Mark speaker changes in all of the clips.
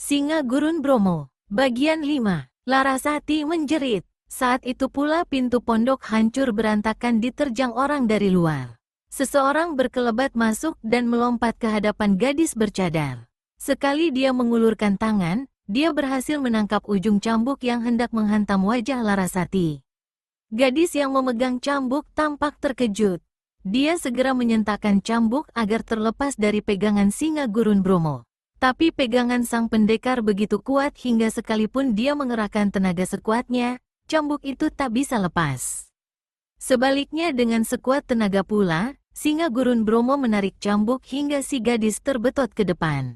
Speaker 1: Singa Gurun Bromo. Bagian 5. Larasati menjerit. Saat itu pula pintu pondok hancur berantakan diterjang orang dari luar. Seseorang berkelebat masuk dan melompat ke hadapan gadis bercadar. Sekali dia mengulurkan tangan, dia berhasil menangkap ujung cambuk yang hendak menghantam wajah Larasati. Gadis yang memegang cambuk tampak terkejut. Dia segera menyentakkan cambuk agar terlepas dari pegangan Singa Gurun Bromo. Tapi pegangan sang pendekar begitu kuat hingga sekalipun dia mengerahkan tenaga sekuatnya, cambuk itu tak bisa lepas. Sebaliknya dengan sekuat tenaga pula, Singa Gurun Bromo menarik cambuk hingga si gadis terbetot ke depan.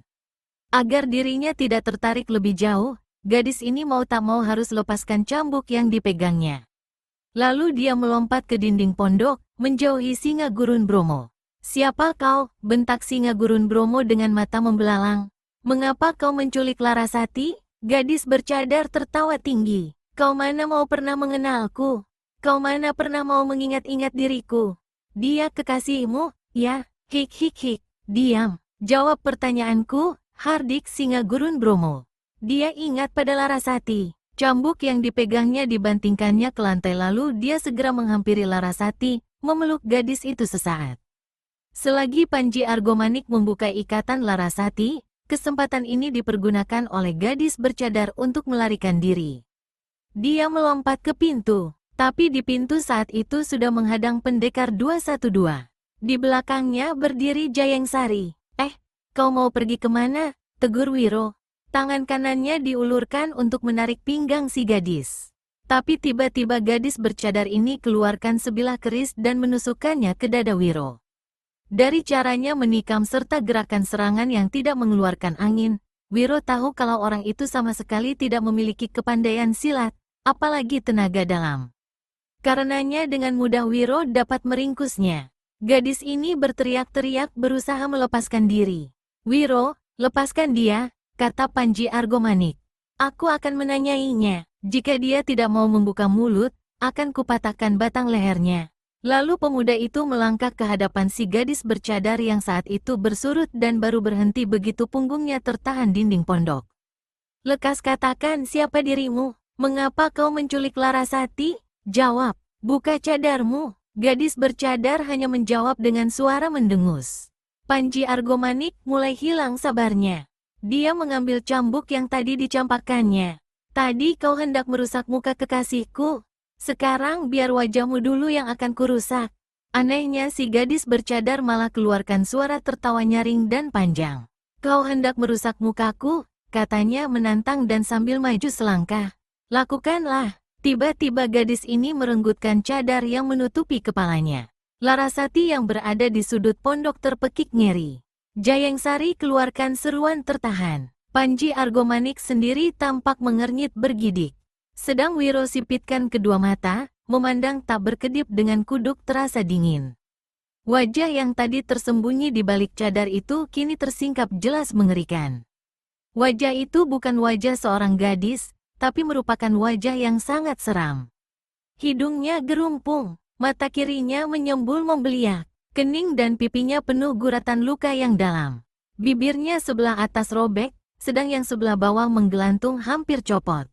Speaker 1: Agar dirinya tidak tertarik lebih jauh, gadis ini mau tak mau harus lepaskan cambuk yang dipegangnya. Lalu dia melompat ke dinding pondok, menjauhi Singa Gurun Bromo. "Siapa kau?" bentak Singa Gurun Bromo dengan mata membelalang. "Mengapa kau menculik Larasati?" Gadis bercadar tertawa tinggi. "Kau mana mau pernah mengenalku? Kau mana pernah mau mengingat-ingat diriku? Dia kekasihmu, ya? Hik hik hik." "Diam, jawab pertanyaanku," hardik Singa Gurun Bromo. Dia ingat pada Larasati. Cambuk yang dipegangnya dibantingkannya ke lantai lalu dia segera menghampiri Larasati, memeluk gadis itu sesaat. Selagi Panji Argomanik membuka ikatan Larasati, kesempatan ini dipergunakan oleh gadis bercadar untuk melarikan diri. Dia melompat ke pintu, tapi di pintu saat itu sudah menghadang pendekar 212. Di belakangnya berdiri Jayengsari. Kau mau pergi kemana?" tegur Wiro. Tangan kanannya diulurkan untuk menarik pinggang si gadis. Tapi tiba-tiba gadis bercadar ini keluarkan sebilah keris dan menusukkannya ke dada Wiro. Dari caranya menikam serta gerakan serangan yang tidak mengeluarkan angin, Wiro tahu kalau orang itu sama sekali tidak memiliki kepandaian silat, apalagi tenaga dalam. Karenanya dengan mudah Wiro dapat meringkusnya. Gadis ini berteriak-teriak berusaha melepaskan diri. "Wiro, lepaskan dia," kata Panji Argomanik. "Aku akan menanyainya. Jika dia tidak mau membuka mulut, akan kupatahkan batang lehernya." Lalu pemuda itu melangkah ke hadapan si gadis bercadar yang saat itu bersurut dan baru berhenti begitu punggungnya tertahan dinding pondok. "Lekas katakan siapa dirimu? Mengapa kau menculik Larasati? Jawab, buka cadarmu." Gadis bercadar hanya menjawab dengan suara mendengus. Panji Argomanik mulai hilang sabarnya. Dia mengambil cambuk yang tadi dicampakkannya. "Tadi kau hendak merusak muka kekasihku. Sekarang biar wajahmu dulu yang akan kurusak." Anehnya si gadis bercadar malah keluarkan suara tertawa nyaring dan panjang. "Kau hendak merusak mukaku?" katanya menantang dan sambil maju selangkah. "Lakukanlah." Tiba-tiba gadis ini merenggutkan cadar yang menutupi kepalanya. Larasati yang berada di sudut pondok terpekik ngeri. Jayengsari keluarkan seruan tertahan. Panji Argomanik sendiri tampak mengernyit bergidik. Sedang Wiro sipitkan kedua mata, memandang tak berkedip dengan kuduk terasa dingin. Wajah yang tadi tersembunyi di balik cadar itu kini tersingkap jelas mengerikan. Wajah itu bukan wajah seorang gadis, tapi merupakan wajah yang sangat seram. Hidungnya gerumpung, mata kirinya menyembul membeliak. Kening dan pipinya penuh guratan luka yang dalam. Bibirnya sebelah atas robek, sedang yang sebelah bawah menggelantung hampir copot.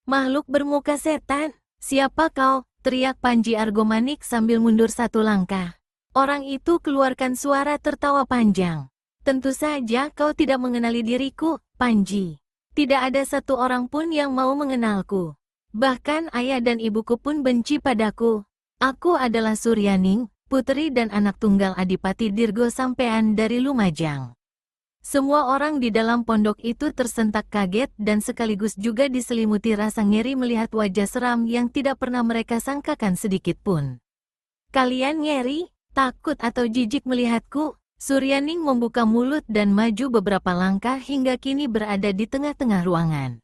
Speaker 1: "Makhluk bermuka setan, siapa kau?" teriak Panji Argomanik sambil mundur satu langkah. Orang itu keluarkan suara tertawa panjang. "Tentu saja kau tidak mengenali diriku, Panji. Tidak ada satu orang pun yang mau mengenalku. Bahkan ayah dan ibuku pun benci padaku. Aku adalah Suryaning, putri dan anak tunggal Adipati Dirgo Sampean dari Lumajang." Semua orang di dalam pondok itu tersentak kaget dan sekaligus juga diselimuti rasa ngeri melihat wajah seram yang tidak pernah mereka sangkakan sedikit pun. "Kalian ngeri, takut atau jijik melihatku?" Suryaning membuka mulut dan maju beberapa langkah hingga kini berada di tengah-tengah ruangan.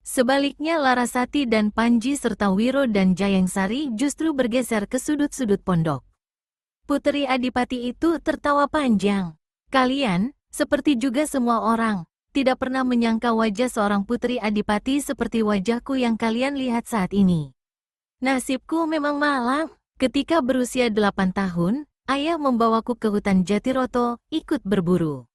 Speaker 1: Sebaliknya Larasati dan Panji serta Wiro dan Jayengsari justru bergeser ke sudut-sudut pondok. Putri Adipati itu tertawa panjang. "Kalian, seperti juga semua orang, tidak pernah menyangka wajah seorang Putri Adipati seperti wajahku yang kalian lihat saat ini. Nasibku memang malang. Ketika berusia 8 tahun, ayah membawaku ke hutan Jatiroto, ikut berburu.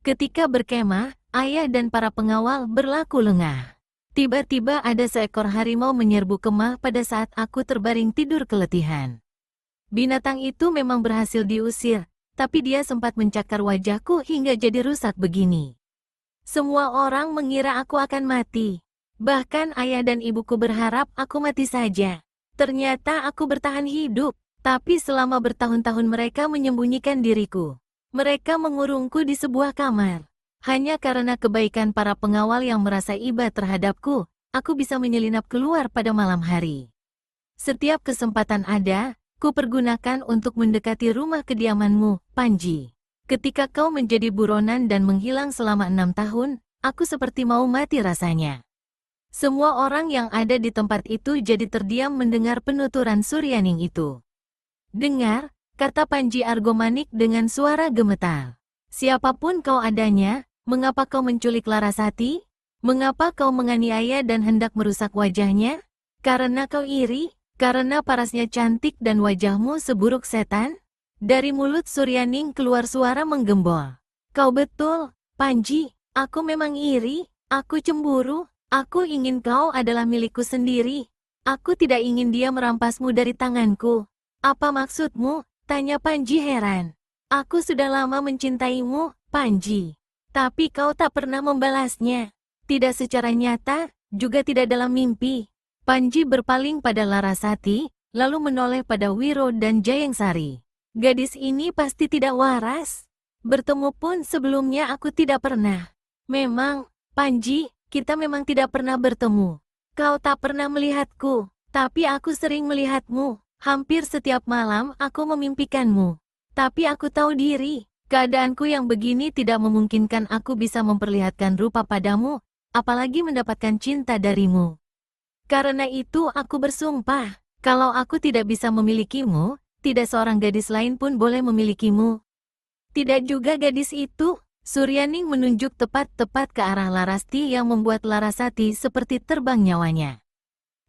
Speaker 1: Ketika berkemah, ayah dan para pengawal berlaku lengah. Tiba-tiba ada seekor harimau menyerbu kemah pada saat aku terbaring tidur keletihan. Binatang itu memang berhasil diusir, tapi dia sempat mencakar wajahku hingga jadi rusak begini. Semua orang mengira aku akan mati. Bahkan ayah dan ibuku berharap aku mati saja. Ternyata aku bertahan hidup, tapi selama bertahun-tahun mereka menyembunyikan diriku. Mereka mengurungku di sebuah kamar. Hanya karena kebaikan para pengawal yang merasa iba terhadapku, aku bisa menyelinap keluar pada malam hari. Setiap kesempatan ada, ku pergunakan untuk mendekati rumah kediamanmu, Panji. Ketika kau menjadi buronan dan menghilang selama 6 tahun, aku seperti mau mati rasanya. Semua orang yang ada di tempat itu jadi terdiam mendengar penuturan Suryaning itu. Dengar, kata Panji Argomanik dengan suara gemetar. Siapapun kau adanya, mengapa kau menculik Larasati? Mengapa kau menganiaya dan hendak merusak wajahnya? Karena kau iri? Karena parasnya cantik dan wajahmu seburuk setan? Dari mulut Suryaning keluar suara menggembol. Kau betul, Panji, aku memang iri, aku cemburu, aku ingin kau adalah milikku sendiri. Aku tidak ingin dia merampasmu dari tanganku. Apa maksudmu? Tanya Panji heran. Aku sudah lama mencintaimu, Panji. Tapi kau tak pernah membalasnya. Tidak secara nyata, juga tidak dalam mimpi. Panji berpaling pada Larasati, lalu menoleh pada Wiro dan Jayangsari. Gadis ini pasti tidak waras. Bertemu pun sebelumnya aku tidak pernah. Memang, Panji, kita memang tidak pernah bertemu. Kau tak pernah melihatku, tapi aku sering melihatmu. Hampir setiap malam aku memimpikanmu. Tapi aku tahu diri, keadaanku yang begini tidak memungkinkan aku bisa memperlihatkan rupa padamu, apalagi mendapatkan cinta darimu. Karena itu aku bersumpah, kalau aku tidak bisa memilikimu, tidak seorang gadis lain pun boleh memilikimu. Tidak juga gadis itu. Suryaning menunjuk tepat-tepat ke arah Larasti yang membuat Larasati seperti terbang nyawanya.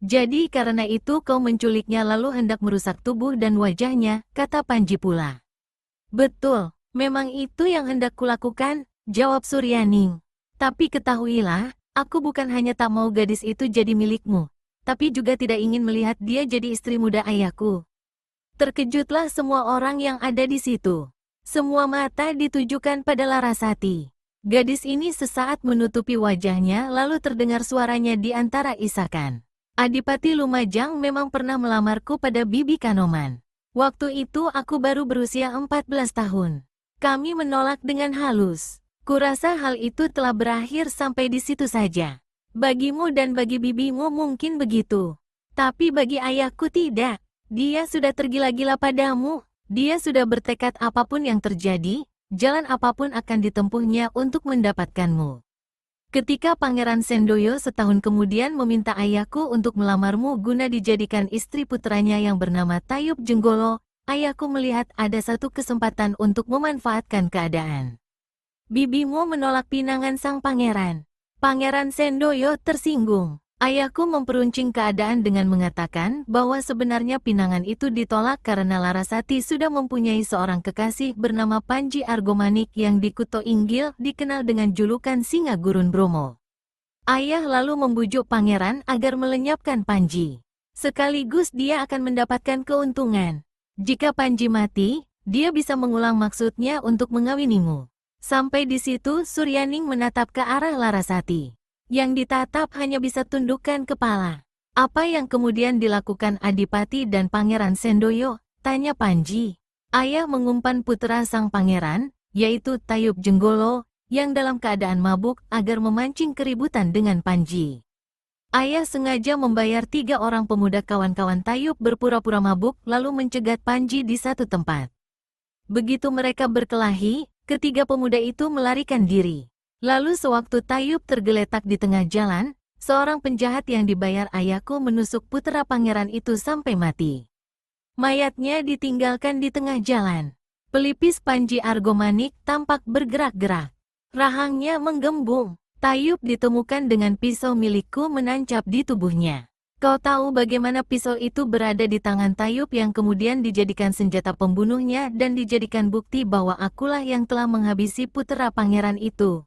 Speaker 1: Jadi karena itu kau menculiknya lalu hendak merusak tubuh dan wajahnya, kata Panji pula. Betul, memang itu yang hendak kulakukan, jawab Suryaning. Tapi ketahuilah, aku bukan hanya tak mau gadis itu jadi milikmu, tapi juga tidak ingin melihat dia jadi istri muda ayahku. Terkejutlah semua orang yang ada di situ. Semua mata ditujukan pada Larasati. Gadis ini sesaat menutupi wajahnya lalu terdengar suaranya di antara isakan. Adipati Lumajang memang pernah melamarku pada Bibi Kanoman. Waktu itu aku baru berusia 14 tahun. Kami menolak dengan halus. Kurasa hal itu telah berakhir sampai di situ saja. Bagimu dan bagi bibimu mungkin begitu. Tapi bagi ayahku tidak. Dia sudah tergila-gila padamu. Dia sudah bertekad apapun yang terjadi, jalan apapun akan ditempuhnya untuk mendapatkanmu. Ketika Pangeran Sendoyo setahun kemudian meminta ayahku untuk melamarmu guna dijadikan istri putranya yang bernama Tayub Jenggolo, ayahku melihat ada satu kesempatan untuk memanfaatkan keadaan. Bibimu menolak pinangan sang pangeran. Pangeran Sendoyo tersinggung. Ayahku memperuncing keadaan dengan mengatakan bahwa sebenarnya pinangan itu ditolak karena Larasati sudah mempunyai seorang kekasih bernama Panji Argomanik yang di Kuto Inggil dikenal dengan julukan Singa Gurun Bromo. Ayah lalu membujuk pangeran agar melenyapkan Panji. Sekaligus dia akan mendapatkan keuntungan. Jika Panji mati, dia bisa mengulang maksudnya untuk mengawinimu. Sampai di situ Suryaning menatap ke arah Larasati. Yang ditatap hanya bisa tundukkan kepala. Apa yang kemudian dilakukan Adipati dan Pangeran Sendoyo? Tanya Panji. Ayah mengumpan putra sang pangeran, yaitu Tayub Jenggolo, yang dalam keadaan mabuk agar memancing keributan dengan Panji. Ayah sengaja membayar 3 orang pemuda kawan-kawan Tayub berpura-pura mabuk lalu mencegat Panji di satu tempat. Begitu mereka berkelahi, ketiga pemuda itu melarikan diri. Lalu sewaktu Tayub tergeletak di tengah jalan, seorang penjahat yang dibayar ayahku menusuk putra pangeran itu sampai mati. Mayatnya ditinggalkan di tengah jalan. Pelipis Panji Argomanik tampak bergerak-gerak. Rahangnya menggembung. Tayub ditemukan dengan pisau milikku menancap di tubuhnya. Kau tahu bagaimana pisau itu berada di tangan Tayub yang kemudian dijadikan senjata pembunuhnya dan dijadikan bukti bahwa akulah yang telah menghabisi putra pangeran itu.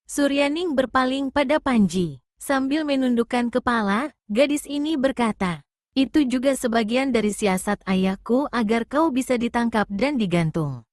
Speaker 1: Suryaning berpaling pada Panji. Sambil menundukkan kepala, gadis ini berkata, "Itu juga sebagian dari siasat ayahku agar kau bisa ditangkap dan digantung.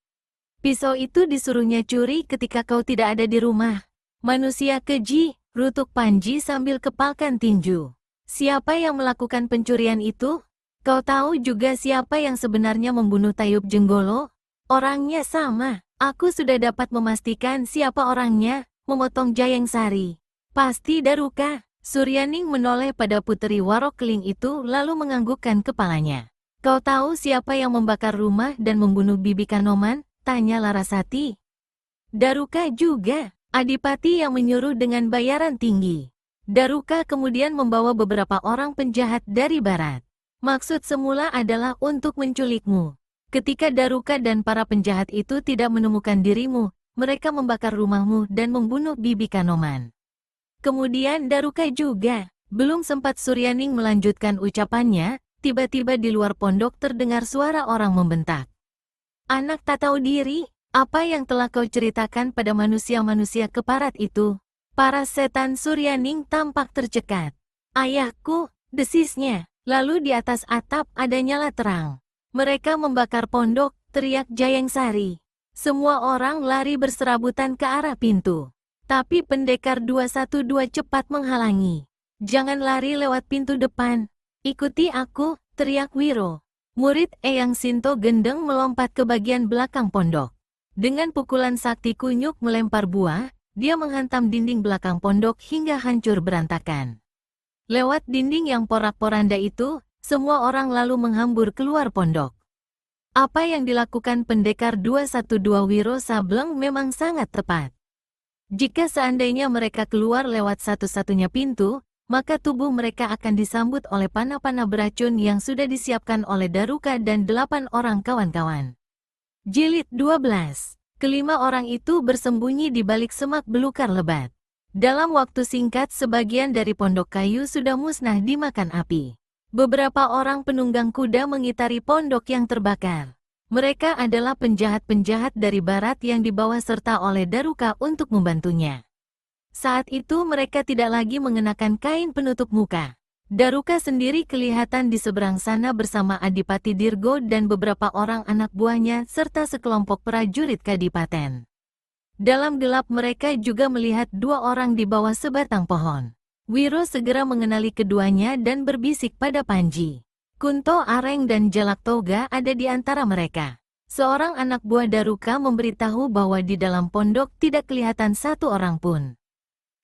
Speaker 1: Pisau itu disuruhnya curi ketika kau tidak ada di rumah. Manusia keji," rutuk Panji sambil kepalkan tinju. "Siapa yang melakukan pencurian itu? Kau tahu juga siapa yang sebenarnya membunuh Tayub Jenggolo? Orangnya sama. Aku sudah dapat memastikan siapa orangnya," memotong Jayeng Sari. "Pasti Daruka." Suryaning menoleh pada Puteri Warok Keling itu lalu menganggukkan kepalanya. "Kau tahu siapa yang membakar rumah dan membunuh Bibi Kanoman?" tanya Larasati. "Daruka juga, adipati yang menyuruh dengan bayaran tinggi." Daruka kemudian membawa beberapa orang penjahat dari barat. "Maksud semula adalah untuk menculikmu. Ketika Daruka dan para penjahat itu tidak menemukan dirimu, mereka membakar rumahmu dan membunuh Bibi Kanoman. Kemudian Daruka juga." Belum sempat Suryaning melanjutkan ucapannya, tiba-tiba di luar pondok terdengar suara orang membentak. "Anak tak tahu diri, apa yang telah kau ceritakan pada manusia-manusia keparat itu?" Para setan Suryaning tampak tercekat. "Ayahku," desisnya. Lalu di atas atap ada nyala terang. "Mereka membakar pondok," teriak Jayeng Sari. Semua orang lari berserabutan ke arah pintu. Tapi pendekar 212 cepat menghalangi. "Jangan lari lewat pintu depan. Ikuti aku," teriak Wiro. Murid Eyang Sinto Gendeng melompat ke bagian belakang pondok. Dengan pukulan sakti kunyuk melempar buah, dia menghantam dinding belakang pondok hingga hancur berantakan. Lewat dinding yang porak-poranda itu, semua orang lalu menghambur keluar pondok. Apa yang dilakukan pendekar 212 Wiro Sableng memang sangat tepat. Jika seandainya mereka keluar lewat satu-satunya pintu, maka tubuh mereka akan disambut oleh panah-panah beracun yang sudah disiapkan oleh Daruka dan 8 orang kawan-kawan. Jilid 12. Kelima orang itu bersembunyi di balik semak belukar lebat. Dalam waktu singkat sebagian dari pondok kayu sudah musnah dimakan api. Beberapa orang penunggang kuda mengitari pondok yang terbakar. Mereka adalah penjahat-penjahat dari barat yang dibawa serta oleh Daruka untuk membantunya. Saat itu mereka tidak lagi mengenakan kain penutup muka. Daruka sendiri kelihatan di seberang sana bersama Adipati Dirgo dan beberapa orang anak buahnya serta sekelompok prajurit kadipaten. Dalam gelap mereka juga melihat 2 orang di bawah sebatang pohon. Wiro segera mengenali keduanya dan berbisik pada Panji. Kunto Areng dan Jalak Toga ada di antara mereka. Seorang anak buah Daruka memberitahu bahwa di dalam pondok tidak kelihatan satu orang pun.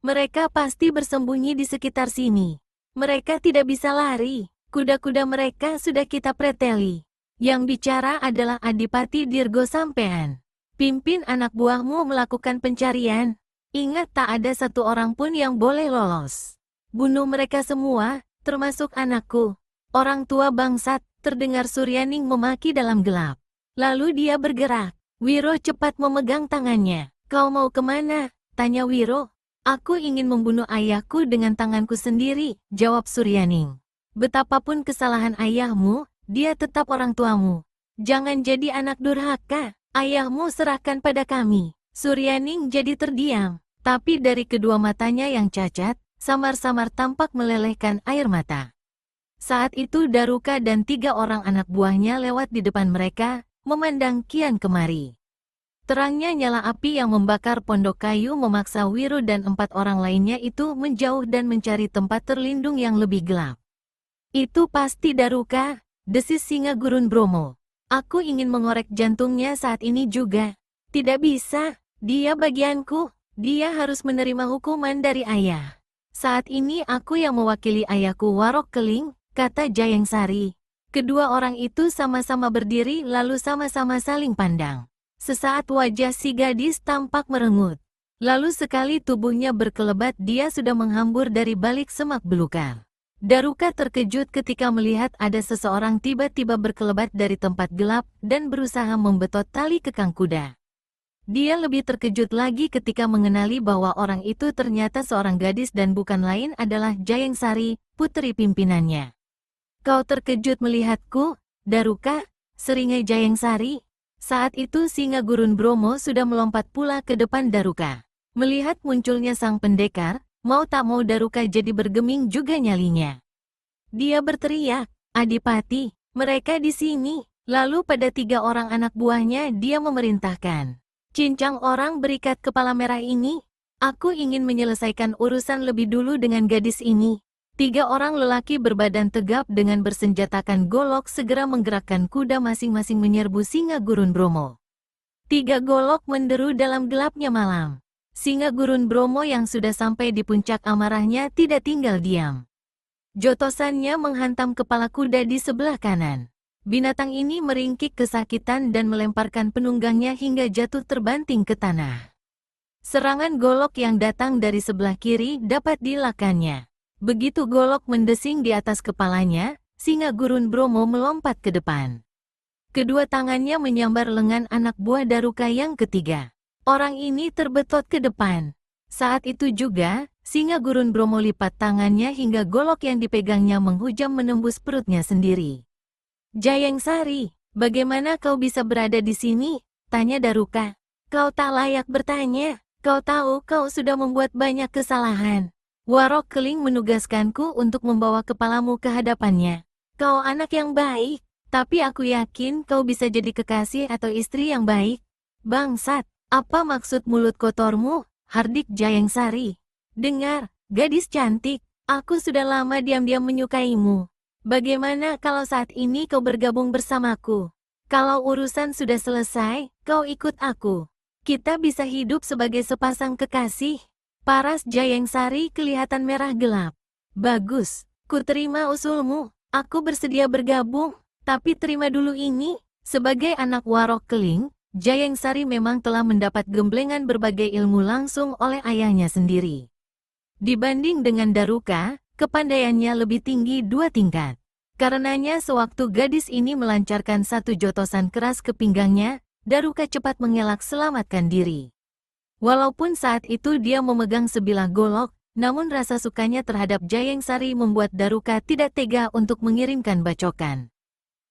Speaker 1: "Mereka pasti bersembunyi di sekitar sini. Mereka tidak bisa lari. Kuda-kuda mereka sudah kita preteli." Yang bicara adalah Adipati Dirgo sampean. "Pimpin anak buahmu melakukan pencarian. Ingat tak ada satu orang pun yang boleh lolos. Bunuh mereka semua, termasuk anakku." "Orang tua bangsat," terdengar Suryaning memaki dalam gelap. Lalu dia bergerak. Wiro cepat memegang tangannya. "Kau mau kemana?" tanya Wiro. "Aku ingin membunuh ayahku dengan tanganku sendiri," jawab Suryaning. "Betapapun kesalahan ayahmu, dia tetap orang tuamu. Jangan jadi anak durhaka. Ayahmu serahkan pada kami." Suryaning jadi terdiam. Tapi dari kedua matanya yang cacat, samar-samar tampak melelehkan air mata. Saat itu Daruka dan 3 orang anak buahnya lewat di depan mereka, memandang kian kemari. Terangnya nyala api yang membakar pondok kayu memaksa Wiro dan 4 orang lainnya itu menjauh dan mencari tempat terlindung yang lebih gelap. "Itu pasti Daruka," desis Singa Gurun Bromo. "Aku ingin mengorek jantungnya saat ini juga." "Tidak bisa, dia bagianku. Dia harus menerima hukuman dari ayah. Saat ini aku yang mewakili ayahku Warok Keling," kata Jayeng Sari. Kedua orang itu sama-sama berdiri lalu sama-sama saling pandang. Sesaat wajah si gadis tampak merengut. Lalu sekali tubuhnya berkelebat dia sudah menghambur dari balik semak belukar. Daruka terkejut ketika melihat ada seseorang tiba-tiba berkelebat dari tempat gelap dan berusaha membetot tali kekang kuda. Dia lebih terkejut lagi ketika mengenali bahwa orang itu ternyata seorang gadis dan bukan lain adalah Jayeng Sari, putri pimpinannya. "Kau terkejut melihatku, Daruka?" seringai Jayeng Sari. Saat itu Singa Gurun Bromo sudah melompat pula ke depan Daruka. Melihat munculnya sang pendekar, mau tak mau Daruka jadi bergeming juga nyalinya. Dia berteriak, "Adipati, mereka di sini!" Lalu pada 3 orang anak buahnya dia memerintahkan, "Cincang orang berikat kepala merah ini. Aku ingin menyelesaikan urusan lebih dulu dengan gadis ini." 3 orang lelaki berbadan tegap dengan bersenjatakan golok segera menggerakkan kuda masing-masing menyerbu singa gurun Bromo. 3 golok menderu dalam gelapnya malam. Singa gurun Bromo yang sudah sampai di puncak amarahnya tidak tinggal diam. Jotosannya menghantam kepala kuda di sebelah kanan. Binatang ini meringkik kesakitan dan melemparkan penunggangnya hingga jatuh terbanting ke tanah. Serangan golok yang datang dari sebelah kiri dapat dilakannya. Begitu golok mendesing di atas kepalanya, singa gurun Bromo melompat ke depan. Kedua tangannya menyambar lengan anak buah Daruka yang ketiga. Orang ini terbetot ke depan. Saat itu juga, singa gurun Bromo lipat tangannya hingga golok yang dipegangnya menghujam menembus perutnya sendiri. "Jayeng Sari, bagaimana kau bisa berada di sini?" tanya Daruka. "Kau tak layak bertanya. Kau tahu kau sudah membuat banyak kesalahan. Warok Keling menugaskanku untuk membawa kepalamu ke hadapannya. Kau anak yang baik, tapi aku yakin kau bisa jadi kekasih atau istri yang baik." "Bangsat, apa maksud mulut kotormu?" hardik Jayeng Sari. "Dengar, gadis cantik, aku sudah lama diam-diam menyukaimu. Bagaimana kalau saat ini kau bergabung bersamaku? Kalau urusan sudah selesai, kau ikut aku. Kita bisa hidup sebagai sepasang kekasih." Paras Jayeng Sari kelihatan merah gelap. "Bagus, ku terima usulmu. Aku bersedia bergabung, tapi terima dulu ini." Sebagai anak Warok Keling, Jayeng Sari memang telah mendapat gemblengan berbagai ilmu langsung oleh ayahnya sendiri. Dibanding dengan Daruka, kepandaiannya lebih tinggi 2 tingkat. Karenanya sewaktu gadis ini melancarkan satu jotosan keras ke pinggangnya, Daruka cepat mengelak selamatkan diri. Walaupun saat itu dia memegang sebilah golok, namun rasa sukanya terhadap Jayeng Sari membuat Daruka tidak tega untuk mengirimkan bacokan.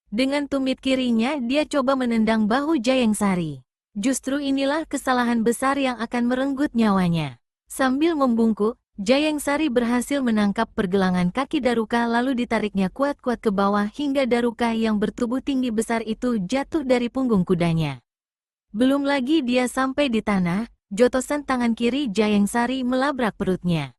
Speaker 1: Dengan tumit kirinya dia coba menendang bahu Jayeng Sari. Justru inilah kesalahan besar yang akan merenggut nyawanya. Sambil membungkuk, Jayeng Sari berhasil menangkap pergelangan kaki Daruka lalu ditariknya kuat-kuat ke bawah hingga Daruka yang bertubuh tinggi besar itu jatuh dari punggung kudanya. Belum lagi dia sampai di tanah, jotosan tangan kiri Jayeng Sari melabrak perutnya.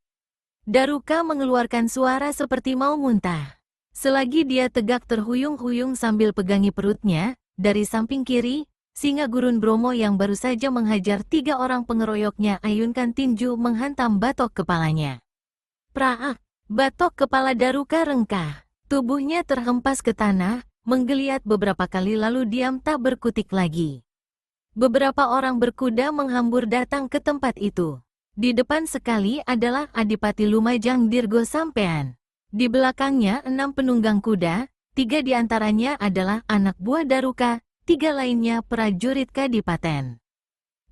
Speaker 1: Daruka mengeluarkan suara seperti mau muntah. Selagi dia tegak terhuyung-huyung sambil pegangi perutnya, dari samping kiri, singa gurun Bromo yang baru saja menghajar 3 orang pengeroyoknya ayunkan tinju menghantam batok kepalanya. Praak! Batok kepala Daruka rengkah. Tubuhnya terhempas ke tanah, menggeliat beberapa kali lalu diam tak berkutik lagi. Beberapa orang berkuda menghambur datang ke tempat itu. Di depan sekali adalah Adipati Lumajang Dirgo Sampean. Di belakangnya 6 penunggang kuda, 3 diantaranya adalah anak buah Daruka, 3 lainnya prajurit kadipaten.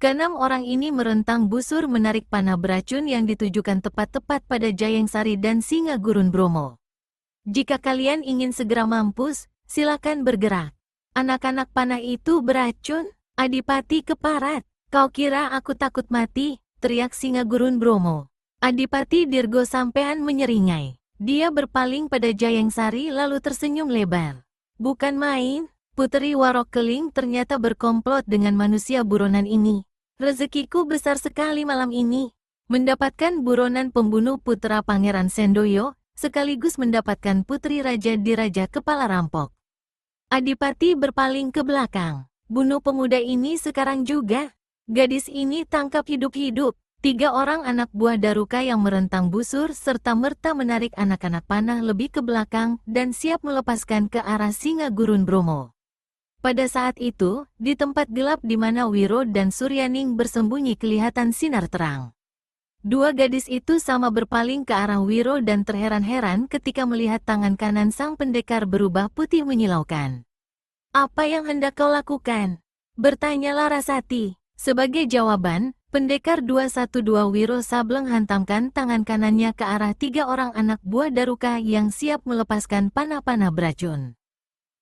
Speaker 1: Keenam orang ini merentang busur menarik panah beracun yang ditujukan tepat-tepat pada Jayeng Sari dan singa gurun Bromo. "Jika kalian ingin segera mampus, silakan bergerak." "Anak-anak panah itu beracun, Adipati keparat. Kau kira aku takut mati?" teriak singa gurun Bromo. Adipati Dirgo Sampean menyeringai. Dia berpaling pada Jayeng Sari lalu tersenyum lebar. "Bukan main, Puteri Warok Keling ternyata berkomplot dengan manusia buronan ini. Rezekiku besar sekali malam ini. Mendapatkan buronan pembunuh putra Pangeran Sendoyo, sekaligus mendapatkan putri Raja Diraja kepala rampok." Adipati berpaling ke belakang. "Bunuh pemuda ini sekarang juga. Gadis ini tangkap hidup-hidup." 3 orang anak buah Daruka yang merentang busur serta-merta menarik anak-anak panah lebih ke belakang dan siap melepaskan ke arah singa gurun Bromo. Pada saat itu, di tempat gelap di mana Wiro dan Suryaning bersembunyi kelihatan sinar terang. 2 gadis itu sama berpaling ke arah Wiro dan terheran-heran ketika melihat tangan kanan sang pendekar berubah putih menyilaukan. "Apa yang hendak kau lakukan?" bertanya Larasati. Sebagai jawaban, pendekar 212 Wiro Sableng hantamkan tangan kanannya ke arah 3 orang anak buah Daruka yang siap melepaskan panah-panah beracun.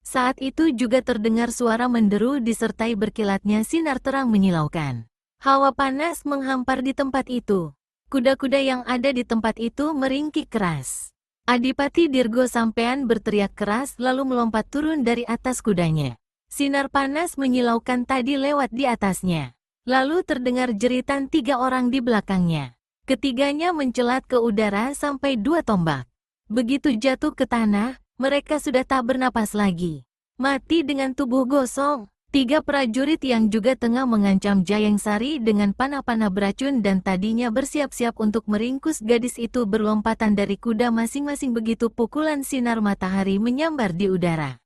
Speaker 1: Saat itu juga terdengar suara menderu disertai berkilatnya sinar terang menyilaukan. Hawa panas menghampar di tempat itu. Kuda-kuda yang ada di tempat itu meringkik keras. Adipati Dirgo Sampean berteriak keras lalu melompat turun dari atas kudanya. Sinar panas menyilaukan tadi lewat di atasnya. Lalu terdengar jeritan 3 orang di belakangnya. Ketiganya mencelat ke udara sampai 2 tombak. Begitu jatuh ke tanah, mereka sudah tak bernapas lagi. Mati dengan tubuh gosong. 3 prajurit yang juga tengah mengancam Jayeng Sari dengan panah-panah beracun dan tadinya bersiap-siap untuk meringkus gadis itu berlompatan dari kuda masing-masing begitu pukulan sinar matahari menyambar di udara.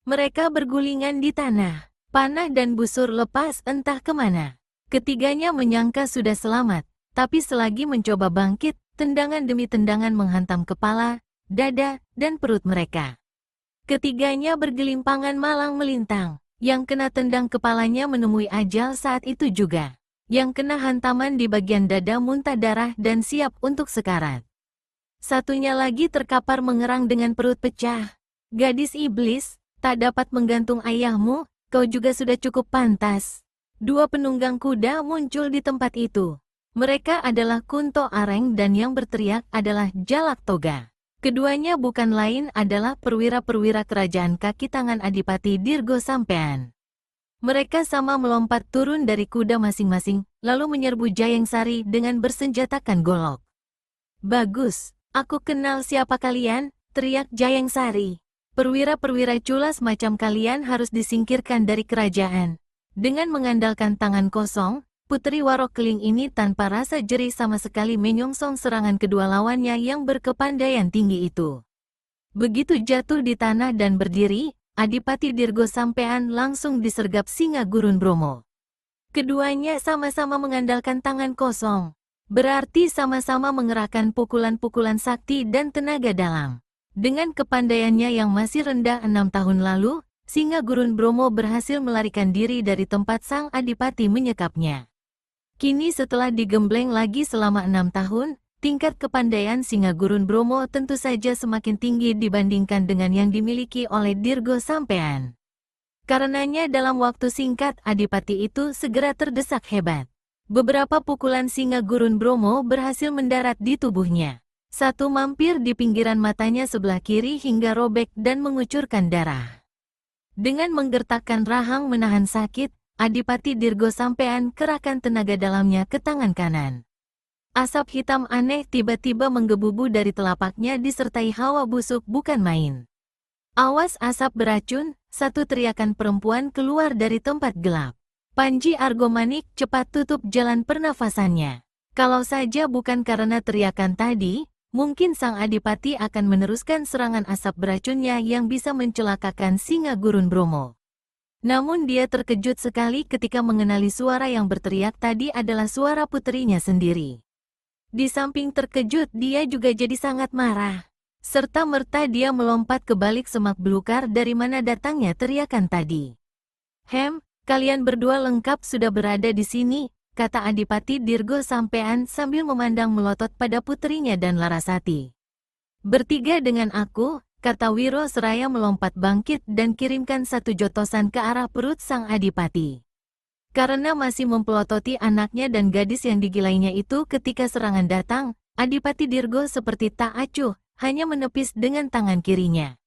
Speaker 1: Mereka bergulingan di tanah. Panah dan busur lepas entah kemana. Ketiganya menyangka sudah selamat, tapi selagi mencoba bangkit, tendangan demi tendangan menghantam kepala, dada, dan perut mereka. Ketiganya bergelimpangan malang melintang. Yang kena tendang kepalanya menemui ajal saat itu juga. Yang kena hantaman di bagian dada muntah darah dan siap untuk sekarat. Satunya lagi terkapar mengerang dengan perut pecah. Gadis iblis, tak dapat menggantung ayahmu, kau juga sudah cukup pantas. 2 penunggang kuda muncul di tempat itu. Mereka adalah Kunto Areng dan yang berteriak adalah Jalak Toga. Keduanya bukan lain adalah perwira-perwira kerajaan kaki tangan Adipati Dirgo Sampean. Mereka sama melompat turun dari kuda masing-masing, lalu menyerbu Jayeng Sari dengan bersenjatakan golok. Bagus, aku kenal siapa kalian, teriak Jayeng Sari. Perwira-perwira culas macam kalian harus disingkirkan dari kerajaan. Dengan mengandalkan tangan kosong, Putri Warok Keling ini tanpa rasa jerih sama sekali menyongsong serangan kedua lawannya yang berkepandaian tinggi itu. Begitu jatuh di tanah dan berdiri, Adipati Dirgo Sampean langsung disergap singa gurun Bromo. Keduanya sama-sama mengandalkan tangan kosong. Berarti sama-sama mengerahkan pukulan-pukulan sakti dan tenaga dalam. Dengan kepandaiannya yang masih rendah 6 tahun lalu, singa gurun Bromo berhasil melarikan diri dari tempat sang Adipati menyekapnya. Kini setelah digembleng lagi selama 6 tahun, tingkat kepandaian singa gurun Bromo tentu saja semakin tinggi dibandingkan dengan yang dimiliki oleh Dirgo Sampean. Karenanya dalam waktu singkat Adipati itu segera terdesak hebat. Beberapa pukulan singa gurun Bromo berhasil mendarat di tubuhnya. Satu mampir di pinggiran matanya sebelah kiri hingga robek dan mengucurkan darah. Dengan menggertakkan rahang menahan sakit, Adipati Dirgo Sampean kerahkan tenaga dalamnya ke tangan kanan. Asap hitam aneh tiba-tiba menggebubu dari telapaknya disertai hawa busuk bukan main. Awas asap beracun, satu teriakan perempuan keluar dari tempat gelap. Panji Argomanik cepat tutup jalan pernafasannya. Kalau saja bukan karena teriakan tadi, mungkin sang Adipati akan meneruskan serangan asap beracunnya yang bisa mencelakakan singa gurun Bromo. Namun dia terkejut sekali ketika mengenali suara yang berteriak tadi adalah suara puterinya sendiri. Di samping terkejut dia juga jadi sangat marah. Serta-merta dia melompat ke balik semak belukar dari mana datangnya teriakan tadi. Kalian berdua lengkap sudah berada di sini, kata Adipati Dirgo Sampean sambil memandang melotot pada puterinya dan Larasati. Bertiga dengan aku, kata Wiro seraya melompat bangkit dan kirimkan satu jotosan ke arah perut sang Adipati. Karena masih mempelototi anaknya dan gadis yang digilainya itu ketika serangan datang, Adipati Dirgo seperti tak acuh, hanya menepis dengan tangan kirinya.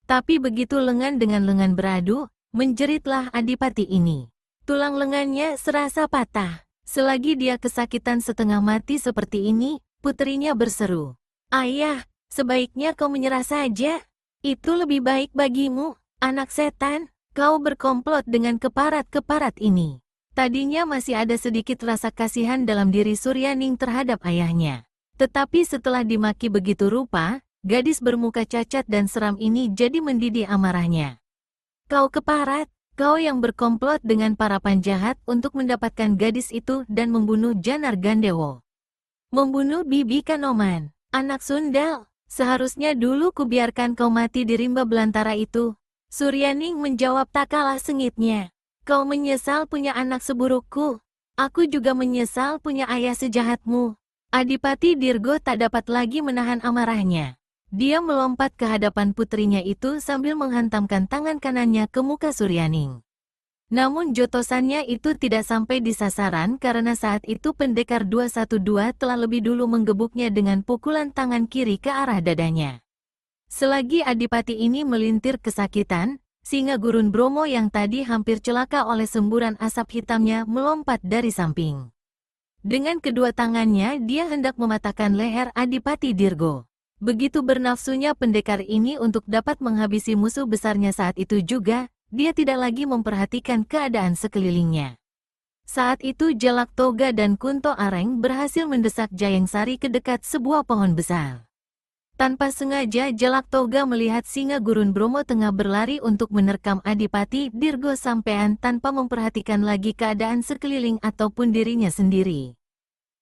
Speaker 1: Tapi begitu lengan dengan lengan beradu, menjeritlah Adipati ini. Tulang lengannya serasa patah. Selagi dia kesakitan setengah mati seperti ini, puterinya berseru, "Ayah, sebaiknya kau menyerah saja. Itu lebih baik bagimu, anak setan, kau berkomplot dengan keparat-keparat ini." Tadinya masih ada sedikit rasa kasihan dalam diri Suryaning terhadap ayahnya. Tetapi setelah dimaki begitu rupa, gadis bermuka cacat dan seram ini jadi mendidih amarahnya. "Kau keparat, kau yang berkomplot dengan para penjahat untuk mendapatkan gadis itu dan membunuh Janar Gandewo. Membunuh Bibi Kanoman, anak sundal. Seharusnya dulu kubiarkan kau mati di rimba belantara itu." Suryaning menjawab tak kalah sengitnya. "Kau menyesal punya anak seburukku. Aku juga menyesal punya ayah sejahatmu." Adipati Dirgo tak dapat lagi menahan amarahnya. Dia melompat ke hadapan putrinya itu sambil menghantamkan tangan kanannya ke muka Suryaning. Namun jotosannya itu tidak sampai di sasaran karena saat itu pendekar 212 telah lebih dulu menggebuknya dengan pukulan tangan kiri ke arah dadanya. Selagi Adipati ini melintir kesakitan, singa gurun Bromo yang tadi hampir celaka oleh semburan asap hitamnya melompat dari samping. Dengan kedua tangannya dia hendak mematahkan leher Adipati Dirgo. Begitu bernafsunya pendekar ini untuk dapat menghabisi musuh besarnya saat itu juga, dia tidak lagi memperhatikan keadaan sekelilingnya. Saat itu Jalak Toga dan Kunto Areng berhasil mendesak Jayeng Sari ke dekat sebuah pohon besar. Tanpa sengaja Jalak Toga melihat singa gurun Bromo tengah berlari untuk menerkam Adipati Dirgo sampean tanpa memperhatikan lagi keadaan sekeliling ataupun dirinya sendiri.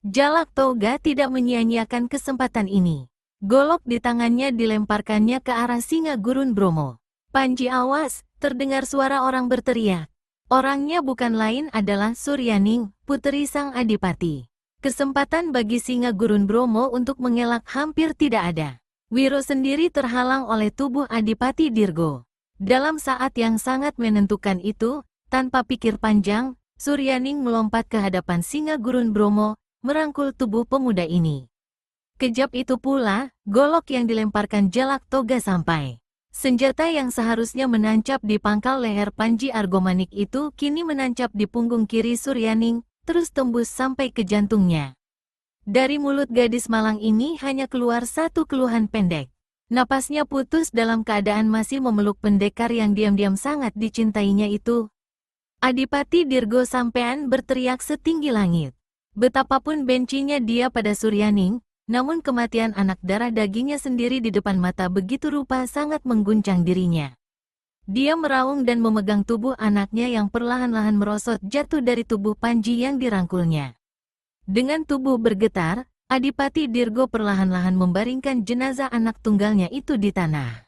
Speaker 1: Jalak Toga tidak menyia-nyiakan kesempatan ini. Golok di tangannya dilemparkannya ke arah singa gurun Bromo. "Panji, awas!" Terdengar suara orang berteriak. Orangnya bukan lain adalah Suryaning, puteri sang Adipati. Kesempatan bagi singa gurun Bromo untuk mengelak hampir tidak ada. Wiro sendiri terhalang oleh tubuh Adipati Dirgo. Dalam saat yang sangat menentukan itu, tanpa pikir panjang, Suryaning melompat ke hadapan singa gurun Bromo, merangkul tubuh pemuda ini. Kejap itu pula, golok yang dilemparkan Jalak Toga sampai. Senjata yang seharusnya menancap di pangkal leher Panji Argomanik itu kini menancap di punggung kiri Suryaning, terus tembus sampai ke jantungnya. Dari mulut gadis malang ini hanya keluar satu keluhan pendek. Napasnya putus dalam keadaan masih memeluk pendekar yang diam-diam sangat dicintainya itu. Adipati Dirgo sampean berteriak setinggi langit. Betapapun bencinya dia pada Suryaning, namun kematian anak darah dagingnya sendiri di depan mata begitu rupa sangat mengguncang dirinya. Dia meraung dan memegang tubuh anaknya yang perlahan-lahan merosot jatuh dari tubuh Panji yang dirangkulnya. Dengan tubuh bergetar, Adipati Dirgo perlahan-lahan membaringkan jenazah anak tunggalnya itu di tanah.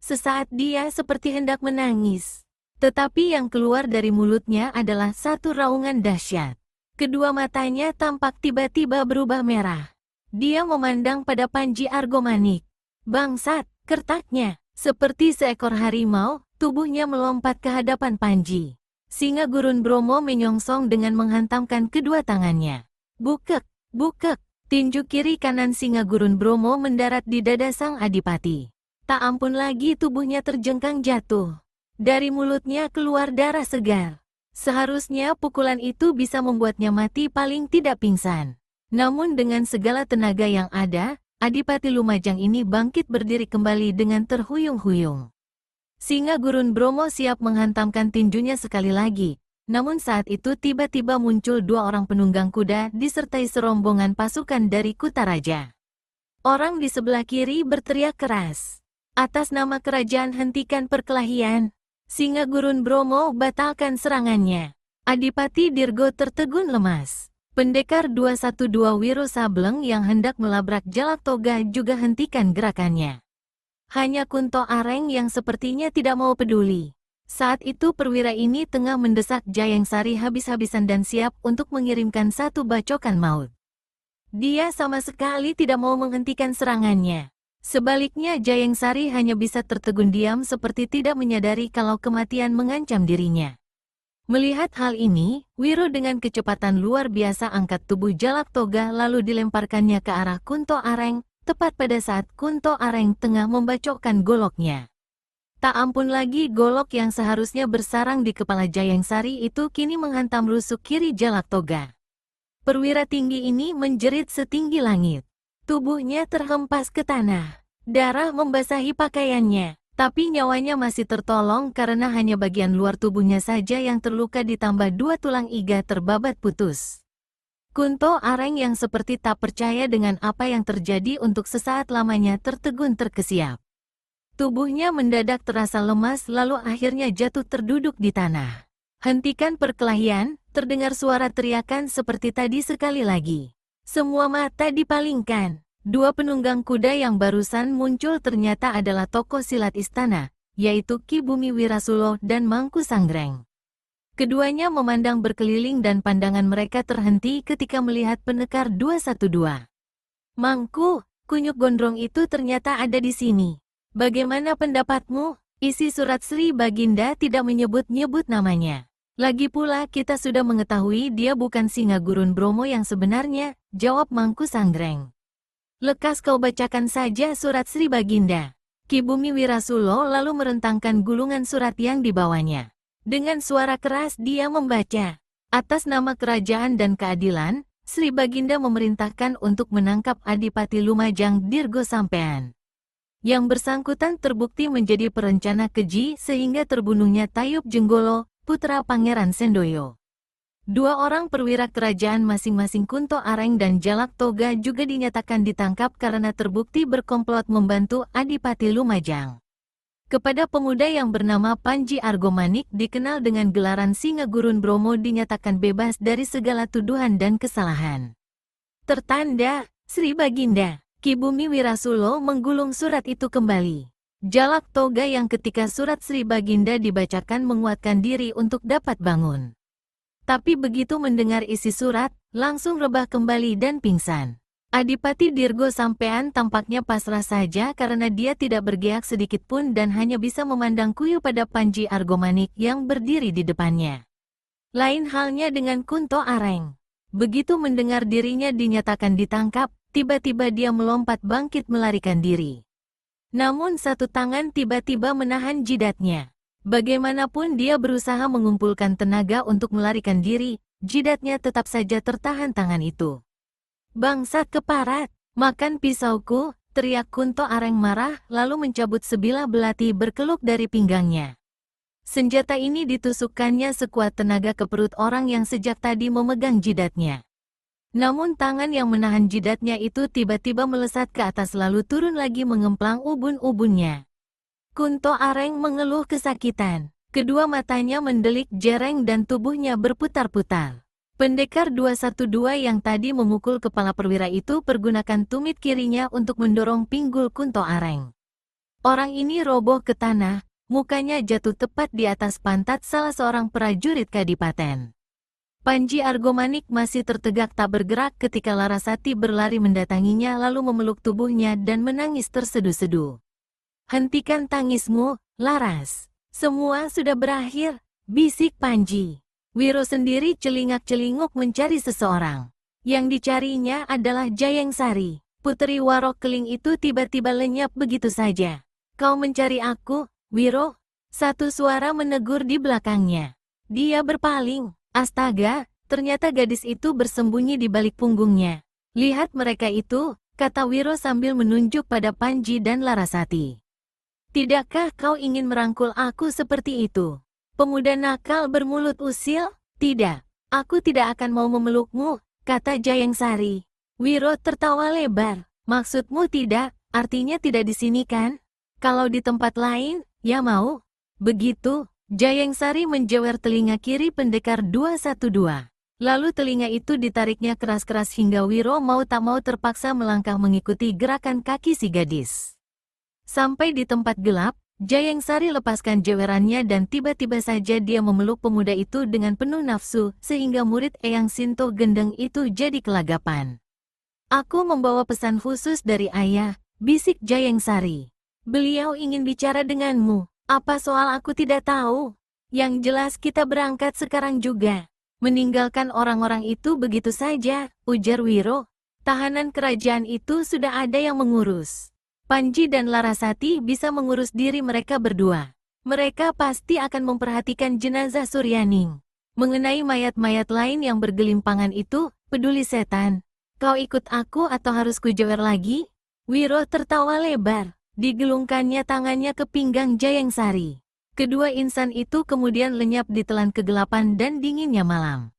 Speaker 1: Sesaat dia seperti hendak menangis. Tetapi yang keluar dari mulutnya adalah satu raungan dahsyat. Kedua matanya tampak tiba-tiba berubah merah. Dia memandang pada Panji Argomanik. Bangsat, kertaknya. Seperti seekor harimau, tubuhnya melompat ke hadapan Panji. Singa gurun Bromo menyongsong dengan menghantamkan kedua tangannya. Bukek, bukek. Tinju kiri kanan singa gurun Bromo mendarat di dada sang Adipati. Tak ampun lagi tubuhnya terjengkang jatuh. Dari mulutnya keluar darah segar. Seharusnya pukulan itu bisa membuatnya mati paling tidak pingsan. Namun dengan segala tenaga yang ada, Adipati Lumajang ini bangkit berdiri kembali dengan terhuyung-huyung. Singa gurun Bromo siap menghantamkan tinjunya sekali lagi. Namun saat itu tiba-tiba muncul dua orang penunggang kuda disertai serombongan pasukan dari Kutaraja. Orang di sebelah kiri berteriak keras. "Atas nama kerajaan hentikan perkelahian. Singa gurun Bromo batalkan serangannya." Adipati Dirgo tertegun lemas. Pendekar 212 Wiro Sableng yang hendak melabrak Jalak Toga juga hentikan gerakannya. Hanya Kunto Areng yang sepertinya tidak mau peduli. Saat itu perwira ini tengah mendesak Jayeng Sari habis-habisan dan siap untuk mengirimkan satu bacokan maut. Dia sama sekali tidak mau menghentikan serangannya. Sebaliknya Jayeng Sari hanya bisa tertegun diam seperti tidak menyadari kalau kematian mengancam dirinya. Melihat hal ini, Wiro dengan kecepatan luar biasa angkat tubuh Jalak Toga lalu dilemparkannya ke arah Kunto Areng, tepat pada saat Kunto Areng tengah membacokkan goloknya. Tak ampun lagi golok yang seharusnya bersarang di kepala Jayeng Sari itu kini menghantam rusuk kiri Jalak Toga. Perwira tinggi ini menjerit setinggi langit. Tubuhnya terhempas ke tanah. Darah membasahi pakaiannya. Tapi nyawanya masih tertolong karena hanya bagian luar tubuhnya saja yang terluka ditambah dua tulang iga terbabat putus. Kunto Areng yang seperti tak percaya dengan apa yang terjadi untuk sesaat lamanya tertegun terkesiap. Tubuhnya mendadak terasa lemas lalu akhirnya jatuh terduduk di tanah. "Hentikan perkelahian," terdengar suara teriakan seperti tadi sekali lagi. Semua mata dipalingkan. Dua penunggang kuda yang barusan muncul ternyata adalah tokoh silat istana, yaitu Ki Bumi Wirasulo dan Mangku Sanggreng. Keduanya memandang berkeliling dan pandangan mereka terhenti ketika melihat pendekar 212. "Mangku, kunyuk gondrong itu ternyata ada di sini. Bagaimana pendapatmu?" Isi surat Sri Baginda tidak menyebut-nyebut namanya. Lagi pula kita sudah mengetahui dia bukan singa gurun Bromo yang sebenarnya, jawab Mangku Sanggreng. Lekas kau bacakan saja surat Sri Baginda. Ki Bumi Wirasulo lalu merentangkan gulungan surat yang dibawanya. Dengan suara keras dia membaca. Atas nama kerajaan dan keadilan, Sri Baginda memerintahkan untuk menangkap Adipati Lumajang Dirgo Sampean. Yang bersangkutan terbukti menjadi perencana keji sehingga terbunuhnya Tayub Jenggolo, putra Pangeran Sendoyo. Dua orang perwira kerajaan masing-masing Kunto Areng dan Jalak Toga juga dinyatakan ditangkap karena terbukti berkomplot membantu Adipati Lumajang. Kepada pemuda yang bernama Panji Argomanik dikenal dengan gelaran Singa Gurun Bromo dinyatakan bebas dari segala tuduhan dan kesalahan. Tertanda, Sri Baginda. Ki Bumi Wirasulo menggulung surat itu kembali. Jalak Toga yang ketika surat Sri Baginda dibacakan menguatkan diri untuk dapat bangun. Tapi begitu mendengar isi surat, langsung rebah kembali dan pingsan. Adipati Dirgo Sampean tampaknya pasrah saja karena dia tidak bergerak sedikit pun dan hanya bisa memandang kuyu pada Panji Argomanik yang berdiri di depannya. Lain halnya dengan Kunto Areng. Begitu mendengar dirinya dinyatakan ditangkap, tiba-tiba dia melompat bangkit melarikan diri. Namun satu tangan tiba-tiba menahan jidatnya. Bagaimanapun dia berusaha mengumpulkan tenaga untuk melarikan diri, jidatnya tetap saja tertahan tangan itu. Bangsat keparat, makan pisauku, teriak Kunto Areng marah lalu mencabut sebilah belati berkeluk dari pinggangnya. Senjata ini ditusukkannya sekuat tenaga ke perut orang yang sejak tadi memegang jidatnya. Namun tangan yang menahan jidatnya itu tiba-tiba melesat ke atas lalu turun lagi mengemplang ubun-ubunnya. Kunto Areng mengeluh kesakitan. Kedua matanya mendelik jereng dan tubuhnya berputar-putar. Pendekar 212 yang tadi memukul kepala perwira itu pergunakan tumit kirinya untuk mendorong pinggul Kunto Areng. Orang ini roboh ke tanah, mukanya jatuh tepat di atas pantat salah seorang prajurit kadipaten. Panji Argomanik masih tertegak tak bergerak ketika Larasati berlari mendatanginya lalu memeluk tubuhnya dan menangis terseduh-seduh. Hentikan tangismu, Laras. Semua sudah berakhir, bisik Panji. Wiro sendiri celingak-celinguk mencari seseorang. Yang dicarinya adalah Jayeng Sari. Putri Warok Keling itu tiba-tiba lenyap begitu saja. Kau mencari aku, Wiro? Satu suara menegur di belakangnya. Dia berpaling. Astaga, ternyata gadis itu bersembunyi di balik punggungnya. Lihat mereka itu, kata Wiro sambil menunjuk pada Panji dan Larasati. Tidakkah kau ingin merangkul aku seperti itu? Pemuda nakal bermulut usil? Tidak, aku tidak akan mau memelukmu, kata Jayeng Sari. Wiro tertawa lebar. Maksudmu tidak, artinya tidak di sini kan? Kalau di tempat lain, ya mau. Begitu. Jayeng Sari menjewer telinga kiri pendekar 212. Lalu telinga itu ditariknya keras-keras hingga Wiro mau tak mau terpaksa melangkah mengikuti gerakan kaki si gadis. Sampai di tempat gelap, Jayeng Sari lepaskan jewerannya dan tiba-tiba saja dia memeluk pemuda itu dengan penuh nafsu sehingga murid Eyang Sinto Gendeng itu jadi kelagapan. Aku membawa pesan khusus dari ayah, bisik Jayeng Sari. Beliau ingin bicara denganmu. Apa soal aku tidak tahu? Yang jelas kita berangkat sekarang juga. Meninggalkan orang-orang itu begitu saja, ujar Wiro. Tahanan kerajaan itu sudah ada yang mengurus. Panji dan Larasati bisa mengurus diri mereka berdua. Mereka pasti akan memperhatikan jenazah Suryaning. Mengenai mayat-mayat lain yang bergelimpangan itu, peduli setan. Kau ikut aku atau harus kujewer lagi? Wiro tertawa lebar. Digelungkannya tangannya ke pinggang Jayeng Sari. Kedua insan itu kemudian lenyap di telan kegelapan dan dinginnya malam.